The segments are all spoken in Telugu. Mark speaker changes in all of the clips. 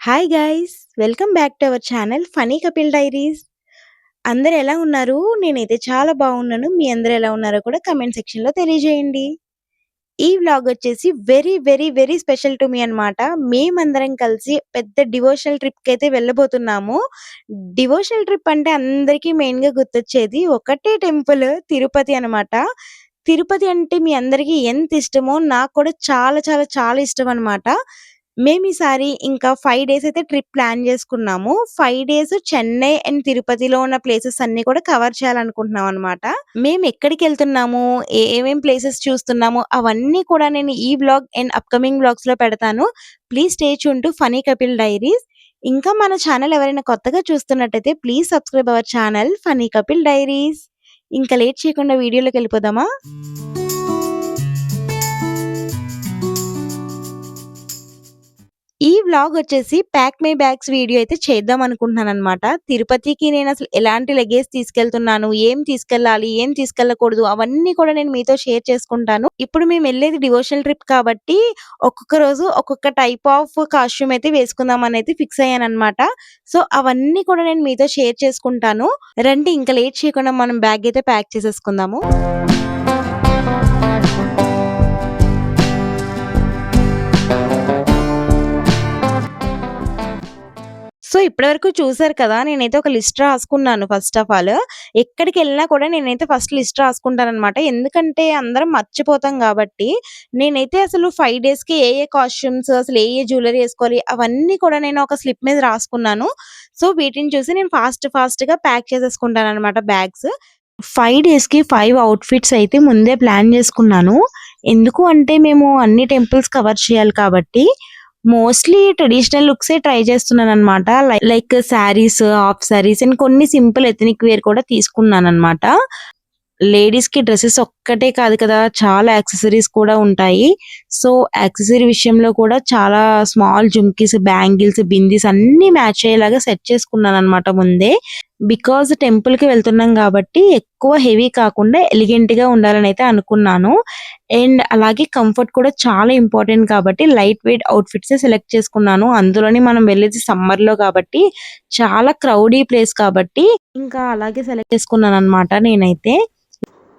Speaker 1: Hi guys! Welcome back to our channel funny Kapil diaries. అందరూ ఎలా ఉన్నారు? నేనైతే చాలా బాగున్నాను. మీ అందరూ ఎలా ఉన్నారో కూడా కామెంట్ సెక్షన్‌లో తెలియజేయండి. ఈ వ్లాగ్ వచ్చేసి very very very special to me అన్నమాట. మేమందరం కలిసి పెద్ద డివోషనల్ ట్రిప్‌కైతే వెళ్ళబోతున్నాము. డివోషనల్ ట్రిప్ అంటే అందరికీ మెయిన్‌గా గుర్తొచ్చేది ఒకటే టెంపుల్ తిరుపతి అన్నమాట. తిరుపతి అంటే మీ అందరికీ ఎంత ఇష్టమో నాకు కూడా చాలా చాలా చాలా ఇష్టం అన్నమాట. మేమీసారి ఇంకా 5 డేస్ అయితే ట్రిప్ ప్లాన్ చేసుకున్నాము. 5 డేస్ చెన్నై అండ్ తిరుపతిలో ఉన్న ప్లేసెస్ అన్నీ కూడా కవర్ చేయాలనుకుంటున్నాం అన్నమాట. మేమెక్కడికెళ్తున్నాము, ఏమేం ప్లేసెస్ చూస్తున్నాము అవన్నీ కూడా నేను ఈ వ్లాగ్ అండ్ అప్‌కమింగ్ వ్లాగ్స్‌లో పెడతాను. Please stay tune to Funny Kapil Diaries. ఇంకా మన ఛానల్ ఎవరైనా కొత్తగా చూస్తున్నట్టయితే please subscribe our channel funny Kapil Diaries. ఇంకా లేట్ చేయకుండా వీడియోలోకెళ్ళిపోదామా? ఈ వ్లాగ్ వచ్చేసి ప్యాక్ మై బ్యాగ్స్ వీడియో అయితే చేద్దాం అనుకుంటున్నాననమాట. తిరుపతికి నేనసలు ఎలాంటి లగేజ్ తీసుకెళ్తున్నాను, ఏం తీసుకెళ్ళాలి, ఏం తీసుకెళ్ళకూడదు అవన్నీ కూడా నేను మీతో షేర్ చేసుకుంటాను. ఇప్పుడు మేమెళ్ళేది డివోషనల్ ట్రిప్ కాబట్టి ఒక్కొక్క రోజు ఒక్కొక్క టైప్ ఆఫ్ కాస్ట్యూమ్ అయితే వేసుకుందామనైతే ఫిక్స్ అయ్యాననమాట. సో, అవన్నీ కూడా నేను మీతో షేర్ చేసుకుంటాను. రండి ఇంక లేట్ చేయకుండా మనం బ్యాగ్ అయితే ప్యాక్ చేసేసుకుందాము. సో, ఇప్పటివరకు చూసారు కదా! నేనైతే ఒక లిస్ట్ రాసుకున్నాను ఫస్ట్ ఆఫ్ ఆల్. ఎక్కడికెళ్ళినా కూడా నేనైతే ఫస్ట్ లిస్ట్ రాసుకుంటాననమాట. ఎందుకంటే అందరం మర్చిపోతాం గాబట్టి. నేనైతే అసలు 5 డేస్‌కి ఏ కాస్ట్యూమ్స్ అసలు ఏ జ్యువెల్లరీ ఏసుకోవాలి అవన్నీ కూడా నేను ఒక స్లిప్ మీద రాసుకున్నాను. సో, వీటిని చూసి నేను ఫాస్ట్‌గా ప్యాక్ చేసేసుకుంటాననమాట బ్యాగ్స్. 5 డేస్‌కి 5 అవుట్‌ఫిట్స్ అయితే ముందే ప్లాన్ జేసుకున్నాను. ఎందుకు అంటే మేము అన్ని టెంపుల్స్ కవర్ చేయాలి కాబట్టి మోస్ట్‌లీ ట్రెడిషనల్ లుక్సే ట్రై చేస్తున్నాననమాట. Like saris, half saris and కొన్ని సింపుల్ ఎథ్నిక్ వేర్ కూడా తీసుకున్నాననమాట. లేడీస్‌కి డ్రెసెస్ ఒక్కటే కాదు కదా! చాలా యాక్సెసరీస్ కూడా ఉంటాయి. సో, యాక్సెసరీ విషయంలో కూడా చాలా స్మాల్ జుమ్కీస్, బ్యాంగిల్స్, బిందీస్ అన్నీ మ్యాచ్ అయ్యేలాగా సెట్ చేసుకున్నాననమాట ముందే. బికాజ్ టెంపుల్‌కి వెళ్తున్నాం కాబట్టి ఎక్కువ హెవీ కాకుండా ఎలిగెంట్‌గా ఉండాలనైతే అనుకున్నాను. అండ్ అలాగే కంఫర్ట్ కూడా చాలా ఇంపార్టెంట్ కాబట్టి లైట్ వెయిట్ అవుట్‌ఫిట్సే సెలెక్ట్ చేసుకున్నాను. అందులోని మనం వెళ్ళేది సమ్మర్‌లో కాబట్టి చాలా క్రౌడీ ప్లేస్ కాబట్టి ఇంకా అలాగే సెలెక్ట్ చేసుకున్నాననమాట నేనైతే.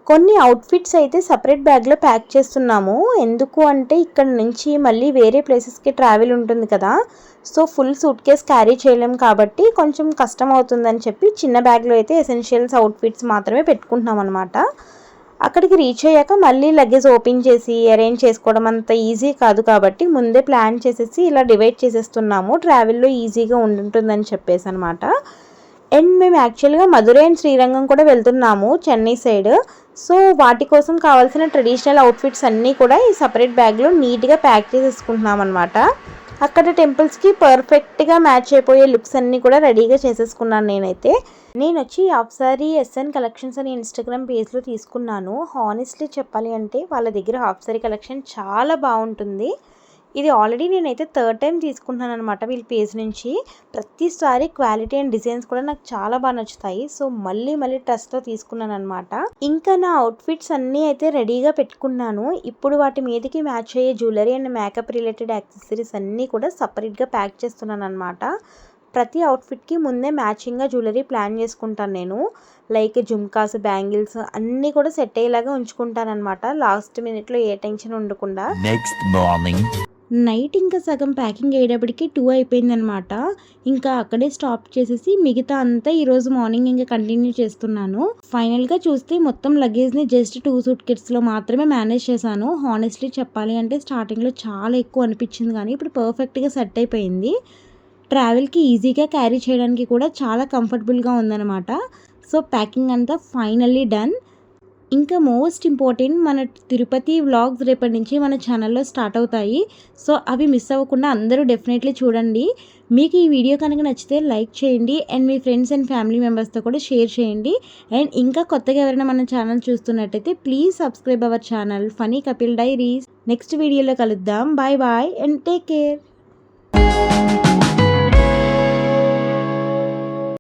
Speaker 1: కొన్ని అవుట్‌ఫిట్స్ అయితే సెపరేట్ బ్యాగ్‌లో ప్యాక్ చేస్తున్నాము. ఎందుకు అంటే ఇక్కడ నుంచి మళ్ళీ వేరే ప్లేసెస్‌కి ట్రావెల్ ఉంటుంది కదా! సో, ఫుల్ సూట్‌కేస్ క్యారీ చేయలేం కాబట్టి కొంచెం కష్టం అవుతుందని చెప్పి చిన్న బ్యాగ్‌లో అయితే ఎసెన్షియల్స్ అవుట్‌ఫిట్స్ మాత్రమే పెట్టుకుంటున్నామనమాట. అక్కడికి రీచ్ అయ్యాక మళ్ళీ లగేజ్ ఓపెన్ చేసి అరేంజ్ చేసుకోవడం అంత ఈజీ కాదు కాబట్టి ముందే ప్లాన్ చేసేసి ఇలా డివైడ్ చేసేస్తున్నాము. ట్రావెల్‌లో ఈజీగా ఉంటుందని చెప్పేసనమాట. అండ్ మేము యాక్చువల్‌గా మధురై అండ్ శ్రీరంగం కూడా వెళ్తున్నాము చెన్నై సైడ్. సో, వాటి కోసం కావాల్సిన ట్రెడిషనల్ అవుట్‌ఫిట్స్ అన్నీ కూడా ఈ సెపరేట్ బ్యాగ్‌లో నీట్‌గా ప్యాక్ చేసేసుకుంటున్నామనమాట. అక్కడ టెంపుల్స్‌కి పర్ఫెక్ట్‌గా మ్యాచ్ అయిపోయే లుక్స్ అన్నీ కూడా రెడీగా చేసేసుకున్నాను నేనైతే. నేనొచ్చి హాఫ్ సారీ ఎస్ఎన్ కలెక్షన్స్ అని ఇన్‌స్టాగ్రామ్ పేజ్‌లో తీసుకున్నాను. హానెస్ట్‌లీ చెప్పాలి అంటే వాళ్ళ దగ్గర హాఫ్ సారీ కలెక్షన్ చాలా బావుంటుంది. ఇది ఆల్రెడీ నేనైతే థర్డ్ టైమ్ తీసుకుంటున్నాననమాట వీళ్ళ పేజ్ నుంచి. ప్రతిసారి క్వాలిటీ అండ్ డిజైన్స్ కూడా నాకు చాలా బాగా నచ్చుతాయి. సో, మళ్ళీ ట్రస్ట్‌తో తీసుకున్నాననమాట. ఇంకా నా అవుట్‌ఫిట్స్ అన్నీ అయితే రెడీగా పెట్టుకున్నాను. ఇప్పుడు వాటి మీదకి మ్యాచ్ అయ్యే jewellery and makeup related accessories అన్నీ కూడా సెపరేట్‌గా ప్యాక్ చేస్తున్నాననమాట. ప్రతి అవుట్‌ఫిట్‌కి ముందే మ్యాచింగ్‌గా జ్యువెల్లరీ ప్లాన్ చేసుకుంటాను నేను. లైక్ జుమ్కాస్, బ్యాంగిల్స్ అన్నీ కూడా సెట్ అయ్యేలాగా ఉంచుకుంటాననమాట. లాస్ట్ మినిట్‌లో ఏ టెన్షన్ ఉండకుండా. నెక్స్ట్ మార్నింగ్ నైట్ ఇంకా సగం ప్యాకింగ్ అయ్యేటప్పటికి 2 అయిపోయిందనమాట. ఇంకా అక్కడే స్టాప్ చేసేసి మిగతా అంతా ఈరోజు మార్నింగ్ ఇంకా కంటిన్యూ చేస్తున్నాను. ఫైనల్‌గా చూస్తే మొత్తం లగేజ్‌ని జస్ట్ 2 సూట్‌కేస్‌లో మాత్రమే మేనేజ్ చేశాను. హానెస్ట్‌లీ చెప్పాలి అంటే స్టార్టింగ్‌లో చాలా ఎక్కువ అనిపించింది కానీ ఇప్పుడు పర్ఫెక్ట్‌గా సెట్ అయిపోయింది. ట్రావెల్‌కి ఈజీగా క్యారీ చేయడానికి కూడా చాలా కంఫర్టబుల్‌గా ఉందనమాట. సో, ప్యాకింగ్ అంతా ఫైనల్లీ డన్. ఇంకా మోస్ట్ ఇంపార్టెంట్ మన తిరుపతి వ్లాగ్స్ రేపటి నుంచి మన ఛానల్లో స్టార్ట్ అవుతాయి. సో, అవి మిస్ అవ్వకుండా అందరూ డెఫినెట్లీ చూడండి. మీకు ఈ వీడియో కనుక నచ్చితే లైక్ చేయండి and me friends and family మెంబర్స్తో కూడా షేర్ చేయండి. అండ్ ఇంకా కొత్తగా ఎవరైనా మన ఛానల్ చూస్తున్నట్టయితే please subscribe our channel funny Kapil Diaries. Next వీడియోలో కలుద్దాం. Bye and take care.